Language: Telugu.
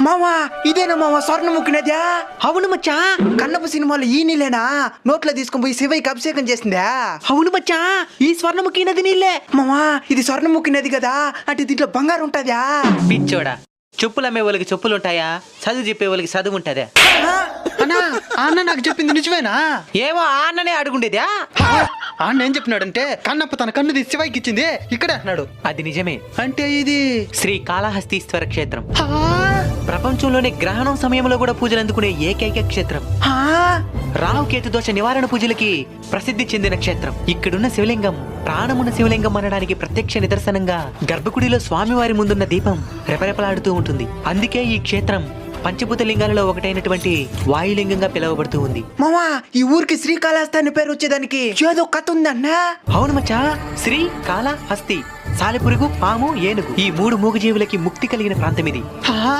మావా ఇదేనా మావా స్వర్ణముఖి నద్యా? అవును మచ్చా. కన్నప్ప సినిమాలో ఈ నీళ్ళేనా నోట్లో తీసుకొని పోయి శివయ్యకి అభిషేకం చేసిందా? అవును మచ్చా, ఈ స్వర్ణముఖి నది నీళ్ళే. మావా ఇది స్వర్ణముఖి నది కదా, అంటే దీంట్లో బంగారం ఉంటదా? పిచ్చోడా, చెప్పులు అమ్మే వాళ్ళకి చెప్పులు ఉంటాయా, చదువు చెప్పే వాళ్ళకి చదువు ఉంటదా? అన్నా అన్న నాకు చెప్పింది నిజమేనా? ఏమో ఆ అన్ననే అడుగుండేదా? అన్న ఏం చెప్పినాడంటే కన్నప్ప తన కన్ను తీసి శివయ్యకి ఇచ్చింది ఇక్కడే అన్నాడు. అది నిజమే. అంటే ఇది శ్రీ కాళహస్తీశ్వర క్షేత్రం హా? ప్రపంచంలోనే గ్రహణం సమయంలో కూడా పూజలు అందుకునే ఏకైక క్షేత్రం. హా? రాహుకేతు దోష నివారణ పూజలకి ప్రసిద్ధి చెందిన క్షేత్రం. ఇక్కడున్న శివలింగం ప్రాణమున్న శివలింగం అనడానికి ప్రత్యక్ష నిదర్శనంగా గర్భగుడిలో స్వామివారి ముందున్న దీపం రెపరెపలాడుతూ ఉంటుంది. అందుకే ఈ క్షేత్రం పంచభూత లింగాలలో ఒకటైనటువంటి వాయులింగంగా పిలువబడుతూ ఉంది. మావా ఈ ఊరికి శ్రీకాళహస్తి అని పేరు వచ్చేదానికి ఏదో కథ ఉందన్నా? అవును మచ్చా, శ్రీ కాళహస్తి సాలెపురుగు, పాము, ఏనుగు ఈ 3 మూగజీవులకి ముక్తి కలిగిన ప్రాంతం ఇది. హా?